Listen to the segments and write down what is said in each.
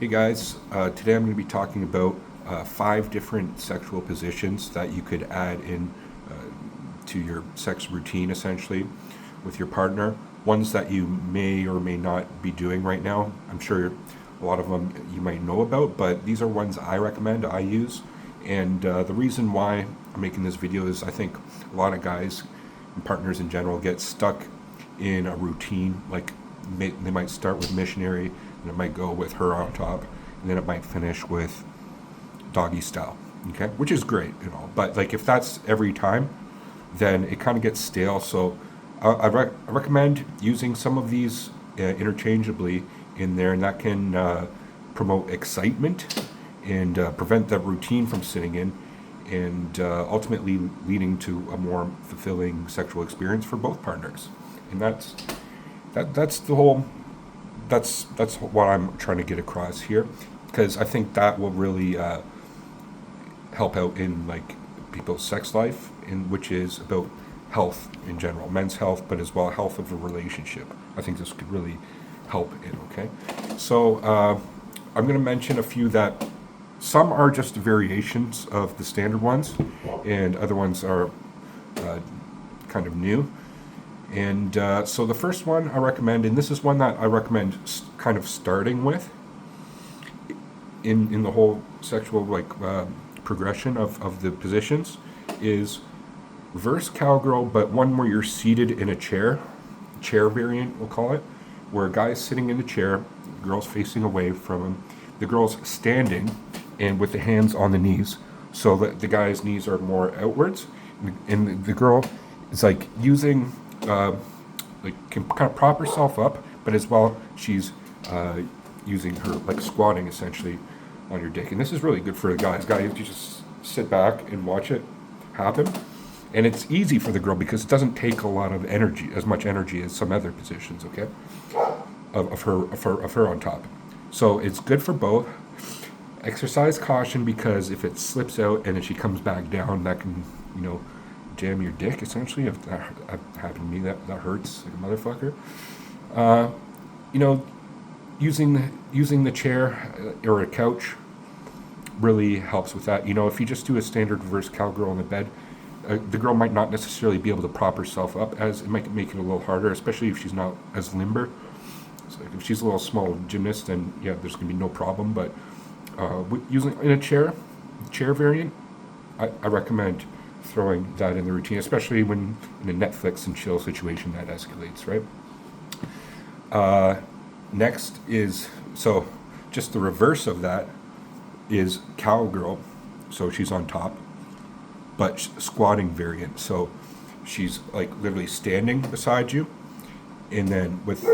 Hey guys, today I'm going to be talking about 5 different sexual positions that you could add in to your sex routine essentially with your partner. Ones that you may or may not be doing right now. I'm sure a lot of them you might know about, but these are ones I recommend, I use. And the reason why I'm making this video is I think a lot of guys and partners in general get stuck in a routine. Like they might start with missionary, and it might go with her on top, and then it might finish with doggy style. Okay, which is great, But like if that's every time, then it kind of gets stale. So I recommend using some of these interchangeably in there, and that can promote excitement and prevent that routine from sitting in, and ultimately leading to a more fulfilling sexual experience for both partners. And that's the whole. That's what I'm trying to get across here, because I think that will really help out in like people's sex life, in which is about health in general, men's health, but as well health of a relationship. I think this could really help it. Okay, so I'm going to mention a few that some are just variations of the standard ones, and other ones are kind of new. And so the first one I recommend, and this is one that I recommend kind of starting with in the whole sexual progression of the positions, is reverse cowgirl, but one where you're seated in a chair variant, we'll call it, where a guy's sitting in the chair, the girl's facing away from him, the girl's standing and with the hands on the knees, so that the guy's knees are more outwards, and the girl is like using can kind of prop herself up, but as well she's using her like squatting essentially on your dick. And this is really good for the guys. You just sit back and watch it happen, and it's easy for the girl because it doesn't take a lot of energy, as much energy as some other positions. Okay, of her on top. So it's good for both. Exercise caution, because if it slips out and then she comes back down, that can jam your dick essentially. If that happened to me, that hurts like a motherfucker. Using the chair or a couch really helps with that. If you just do a standard reverse cowgirl in the bed, the girl might not necessarily be able to prop herself up, as it might make it a little harder, especially if she's not as limber. So if she's a little small gymnast, then yeah, there's gonna be no problem. But using in a chair variant, I recommend throwing that in the routine, especially when in a Netflix and chill situation that escalates, right? Next is, so just the reverse of that is cowgirl. So she's on top, but squatting variant. So she's like literally standing beside you, and then with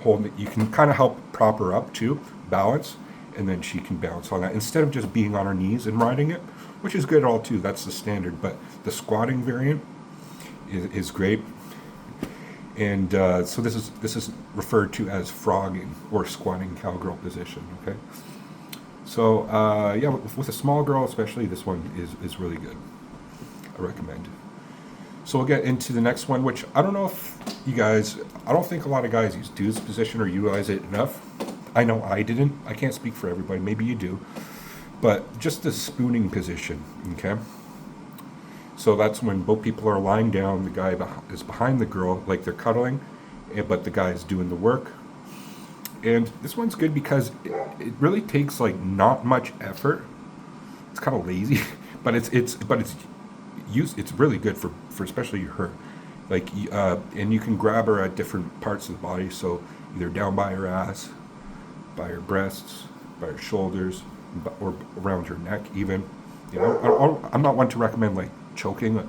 holding, you can kind of help prop her up too, balance, and then she can bounce on that instead of just being on her knees and riding it, which is good all too. That's the standard, but the squatting variant is great. And so this is referred to as frogging or squatting cowgirl position. Okay, so yeah, with a small girl especially, this one is really good. I recommend. So we'll get into the next one, which I don't know if I don't think a lot of guys do this position or utilize it enough. I know I didn't. I can't speak for everybody. Maybe you do. But just the spooning position, okay? So that's when both people are lying down, the guy is behind the girl, like they're cuddling, but the guy is doing the work. And this one's good because it really takes like not much effort. It's kind of lazy, but it's really good for especially her. Like and you can grab her at different parts of the body, so either down by her ass, by her breasts, by her shoulders, or around her neck even. I'm not one to recommend like choking,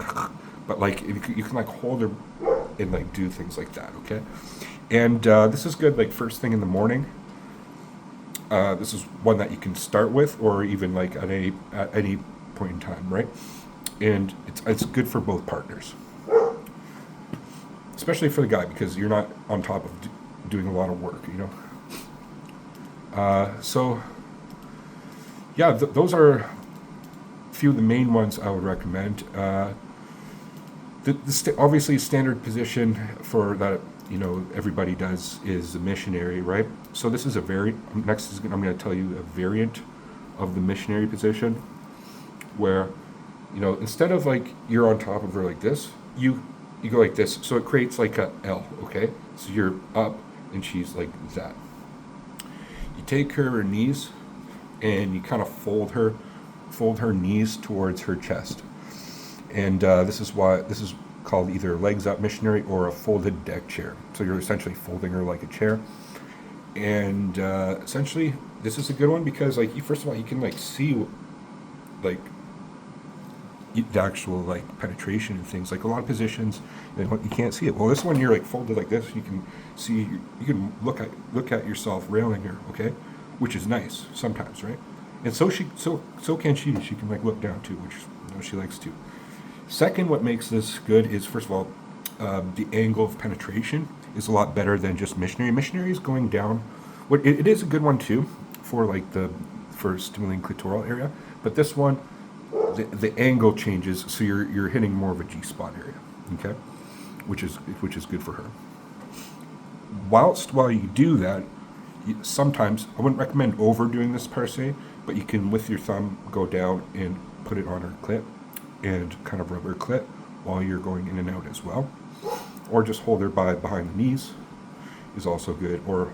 but like if you can like hold her and like do things like that. Okay, and this is good like first thing in the morning. This is one that you can start with, or even like at any point in time, right? And it's good for both partners, especially for the guy, because you're not on top of doing a lot of work. So yeah, those are a few of the main ones I would recommend. Obviously standard position for that everybody does is the missionary, right? So this is a very next is I'm going to tell you a variant of the missionary position, where instead of like you're on top of her like this, you go like this, so it creates like a L. Okay, so you're up and she's like that. You take her knees and you kind of fold her knees towards her chest, and this is called either legs up missionary or a folded deck chair. So you're essentially folding her like a chair, and essentially this is a good one because like first of all you can like see like the actual like penetration and things. Like a lot of positions you can't see it. Well, this one you're like folded like this, you can see, you can look at yourself railing her, okay, which is nice sometimes, right? And so can she can like look down too, which she likes to. Second, what makes this good is, first of all, the angle of penetration is a lot better than just missionary. Missionary is going down. It is a good one too for like for stimulating clitoral area, but this one, the angle changes, so you're hitting more of a G spot area, okay, which is good for her. While you do that, sometimes I wouldn't recommend overdoing this per se, but you can with your thumb go down and put it on her clit and kind of rub her clit while you're going in and out as well, or just hold her behind the knees is also good, or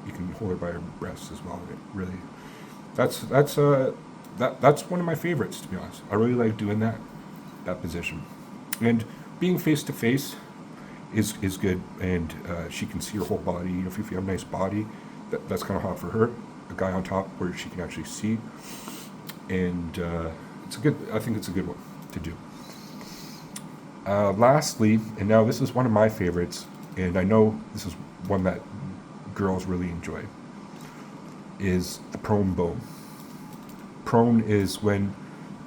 you can hold her by her breasts as well. Really, that's one of my favorites, to be honest. I really like doing that position, and being face to face is good, and she can see your whole body. If you have a nice body, that's kind of hot for her. A guy on top where she can actually see, and I think it's a good one to do. Lastly, and now this is one of my favorites, and I know this is one that girls really enjoy, is the prone bone. Prone is when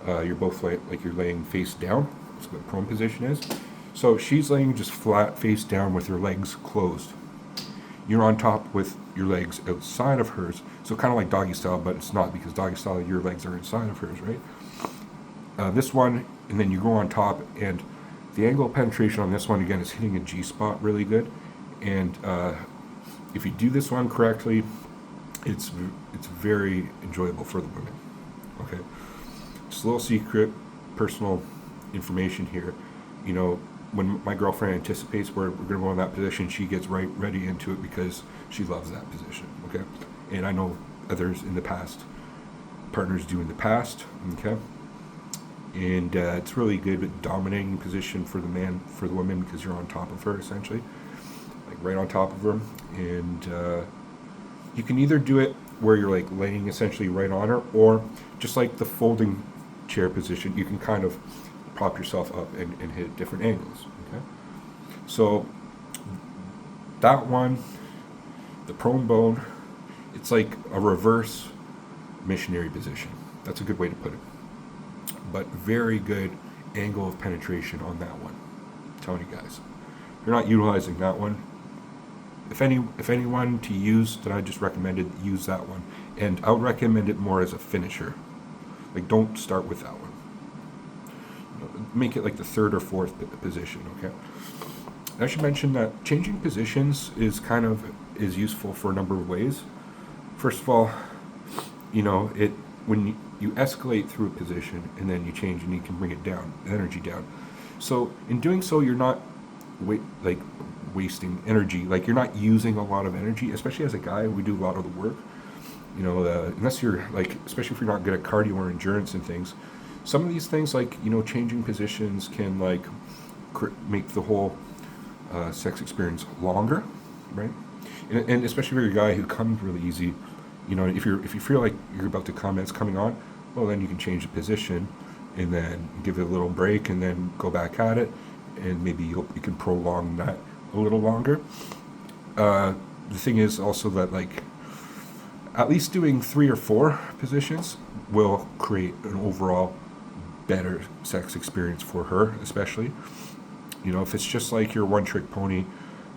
you're both like you're laying face down. That's what prone position is. So she's laying just flat face down with her legs closed. You're on top with your legs outside of hers. So kind of like doggy style, but it's not, because doggy style your legs are inside of hers, right? This one, and then you go on top, and the angle of penetration on this one again is hitting a G spot really good. And if you do this one correctly, it's very enjoyable for the women. Okay, just a little secret, personal information here. When my girlfriend anticipates we're going to go in that position, she gets right ready into it because she loves that position. Okay, and I know others in the past, partners do in the past. Okay, and it's really good at dominating position for the woman, because you're on top of her essentially, like right on top of her, and you can either do it where you're like laying essentially right on her, or just like the folding chair position, you can kind of prop yourself up and hit different angles. Okay, so that one, the prone bone, it's like a reverse missionary position. That's a good way to put it. But very good angle of penetration on that one. I'm telling you guys, if you're not utilizing that one, if anyone to use that I just recommended, use that one, and I would recommend it more as a finisher. Like, don't start with that one. Make it like the third or fourth position. Okay. I should mention that changing positions is useful for a number of ways. First of all, when you escalate through a position and then you change, and you can bring it down, energy down. So in doing so, you're not wasting energy. Like, you're not using a lot of energy, especially as a guy. We do a lot of the work. Unless you're like, especially if you're not good at cardio or endurance and things. Some of these things, like changing positions, can like make the whole sex experience longer, right? And especially for a guy who comes really easy, if you feel like you're about to come and it's coming on, well, then you can change the position and then give it a little break and then go back at it, and maybe you can prolong that a little longer. The thing is also that, like, at least doing 3 or 4 positions will create an overall better sex experience for her, especially. If it's just like your one trick pony,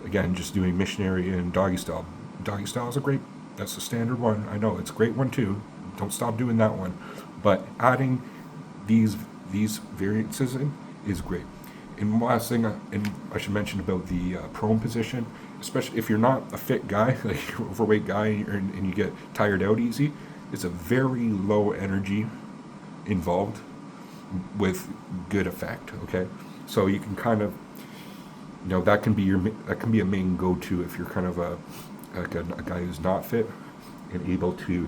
again, just doing missionary and doggy style. Doggy style is that's the standard one. I know it's a great one too. Don't stop doing that one. But adding these variances in is great. And last thing, and I should mention about the prone position, especially if you're not a fit guy, like you're an overweight guy, and you get tired out easy, it's a very low energy involved with good effect. Okay, so you can kind of, that can be a main go-to if you're kind of a guy who's not fit and able to,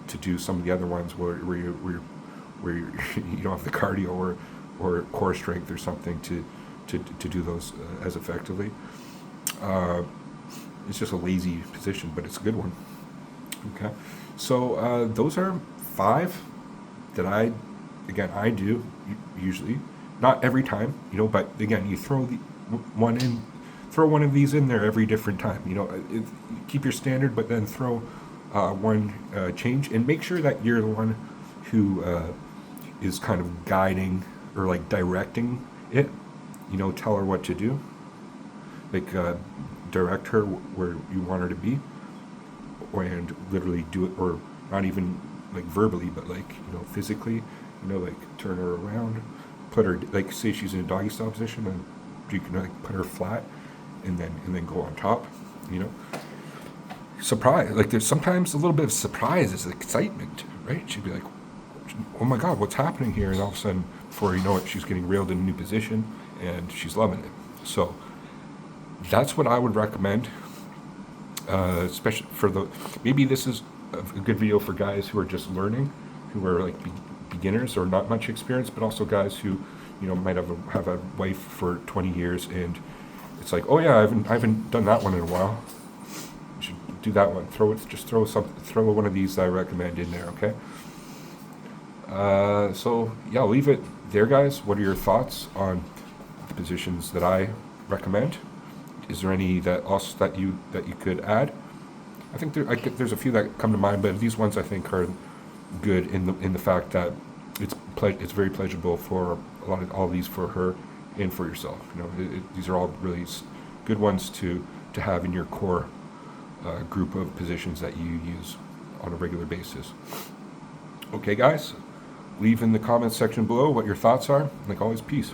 to do some of the other ones where you don't have the cardio or core strength or something to do those as effectively. It's just a lazy position, but it's a good one. Okay, so those are 5 that I do usually, not every time, but again, you throw one of these in there every different time. Keep your standard, but then throw one change, and make sure that you're the one who is kind of guiding or like directing it. Tell her what to do, like direct her where you want her to be, and literally do it, or not even like verbally, but like physically, like turn her around, put her, like say she's in a doggy style position, and you can like put her flat, and then go on top. Surprise, like there's sometimes a little bit of surprise is excitement, right? She'd be like, oh my god, what's happening here? And all of a sudden, before you know it, she's getting railed in a new position and she's loving it. So that's what I would recommend, especially for maybe this is a good video for guys who are just learning, who are like beginners or not much experience, but also guys who might have a wife for 20 years and it's like, oh yeah, I haven't done that one in a while. You should do that one. Throw one of these I recommend in there. Okay. So yeah, I'll leave it there, guys. What are your thoughts on the positions that I recommend? Is there any that you could add? I think there's a few that come to mind, but these ones I think are good in the fact that it's very pleasurable for all these for her and for yourself. These are all really good ones to have in your core group of positions that you use on a regular basis. Okay, guys, leave in the comments section below what your thoughts are. Like always, peace.